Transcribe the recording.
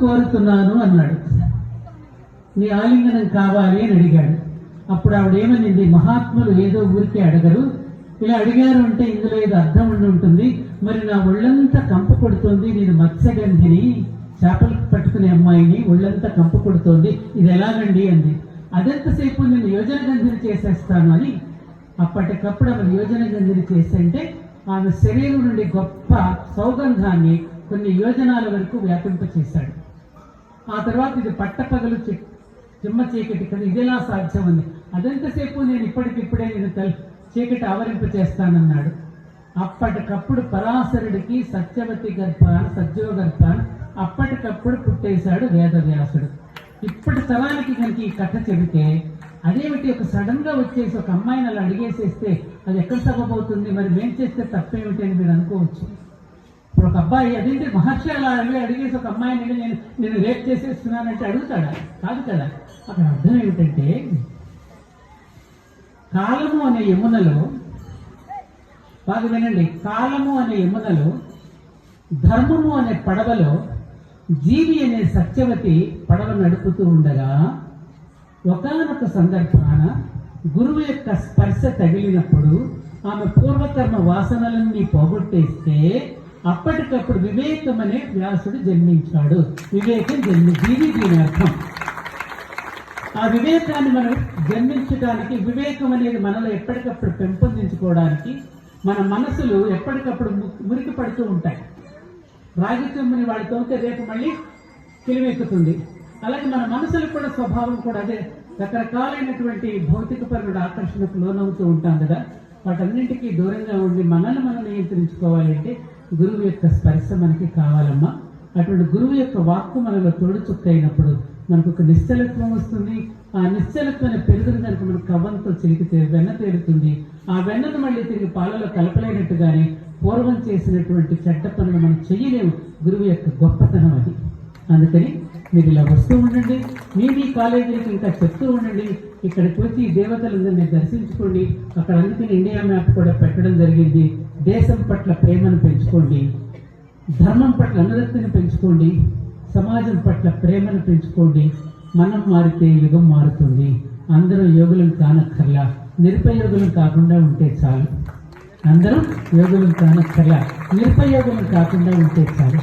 కోరుతున్నాను అన్నాడు. నీ ఆలింగనం కావాలి అని అడిగాడు. అప్పుడు ఆవిడ ఏమనింది, మహాత్ములు ఏదో ఊరికే అడగరు, ఇలా అడిగారు అంటే ఇందులో ఏదో అర్థం ఉండి ఉంటుంది. మరి నా ఒళ్ళంతా కంప కొడుతోంది, నేను మత్స్యగంధిని, చేపలు పట్టుకునే అమ్మాయిని, ఒళ్ళంతా కంప కొడుతోంది, ఇది ఎలాగండి అంది. అదెంతసేపు నేను యోజన గంధిని చేసేస్తాను అని అప్పటికప్పుడు ఆమె యోజన గంధిని చేస్తుంటే ఆమె శరీరం నుండి గొప్ప సౌగంధాన్ని కొన్ని యోజనాల వరకు వ్యాపింప చేశాడు. ఆ తర్వాత ఇది పట్టపగలు చిమ్మ చీకటి కదా, ఇదేలా సాధ్యం ఉంది. అదెంతసేపు నేను ఇప్పటికిప్పుడే నేను చీకటి ఆవరింప చేస్తానన్నాడు. అప్పటికప్పుడు పరాశరుడికి సత్యవతి గర్భాన సజ్జో గర్భాన అప్పటికప్పుడు పుట్టేశాడు వేదవ్యాసుడు. ఇప్పటి తరానికి కనుక ఈ కథ చెబితే అదేమిటి, ఒక సడన్ గా వచ్చేసి ఒక అమ్మాయిని అలా అడిగేసేస్తే అది ఎక్కడ సబబవుతుంది, మరి మేం చేస్తే తప్పేమిటి అని మీరు అనుకోవచ్చు. ఇప్పుడు ఒక అబ్బాయి అదేంటి మహర్షి అలా అడిగేసి ఒక అమ్మాయిని నేను రేప్ చేసేస్తున్నానంటే అడుగుతాడా? కాదు కదా. అక్కడ అర్థం ఏమిటంటే, కాలము అనే యమునలో, బాగా వినండి, కాలము అనే యమునలో ధర్మము అనే పడవలో జీవి అనే సత్యవతి పడవ నడుపుతూ ఉండగా ఒకానొక సందర్భాన గురువు యొక్క స్పర్శ తగిలినప్పుడు ఆమె పూర్వకర్మ వాసనలన్నీ పోగొట్టేస్తే అప్పటికప్పుడు వివేకం అనే వ్యాసుడు జన్మించాడు. వివేకం జీవి దీని అర్థం. ఆ వివేకాన్ని మనం జన్మించడానికి, వివేకం అనేది మనలో ఎప్పటికప్పుడు పెంపొందించుకోవడానికి మన మనసులు ఎప్పటికప్పుడు మురికి పడుతూ ఉంటాయి. రాగి చెంబుని వాడి తోమితే రేపు మళ్ళీ కిలిమెక్కుతుంది. అలాగే మన మనసులకు కూడా స్వభావం కూడా అదే, రకరకాలైనటువంటి భౌతికపరమైన ఆకర్షణకు లోనవుతూ ఉంటాం కదా. వాటన్నింటికీ దూరంగా ఉండి మనల్ని మనం నియంత్రించుకోవాలంటే గురువు యొక్క స్పర్శ మనకి కావాలమ్మా. అటువంటి గురువు యొక్క వాక్కు మనలో తోడు చుక్కైనప్పుడు మనకు ఒక నిశ్చలత్వం వస్తుంది. ఆ నిశ్చలత్వాన్ని పెరుగుని కనుక మనకు కవ్వంతో చిలికితే వెన్న తేలుతుంది. ఆ వెన్నను మళ్ళీ తిరిగి పాలలో కలపలేనట్టుగానే పూర్వం చేసినటువంటి చెడ్డ పనులు మనం చెయ్యలేము. గురువు యొక్క గొప్పతనం అది. అందుకని మీరు ఇలా వస్తూ ఉండండి, మీ కాలేజీలకు ఇంకా చెప్తూ ఉండండి. ఇక్కడికి వచ్చి ఈ దేవతలందరినీ దర్శించుకోండి. అక్కడ అందుకని ఇండియా మ్యాప్ కూడా పెట్టడం జరిగింది. దేశం పట్ల ప్రేమను పెంచుకోండి, ధర్మం పట్ల అనురక్తిని పెంచుకోండి, సమాజం పట్ల ప్రేమను పెంచుకోండి. మనం మారితే యుగం మారుతుంది. అందరూ యోగులం కానక్కర్లా, నిరుపయోగులం కాకుండా ఉంటే చాలు. అందరం యోగులం కానక్కర్లా, నిరుపయోగులం కాకుండా ఉంటే చాలు.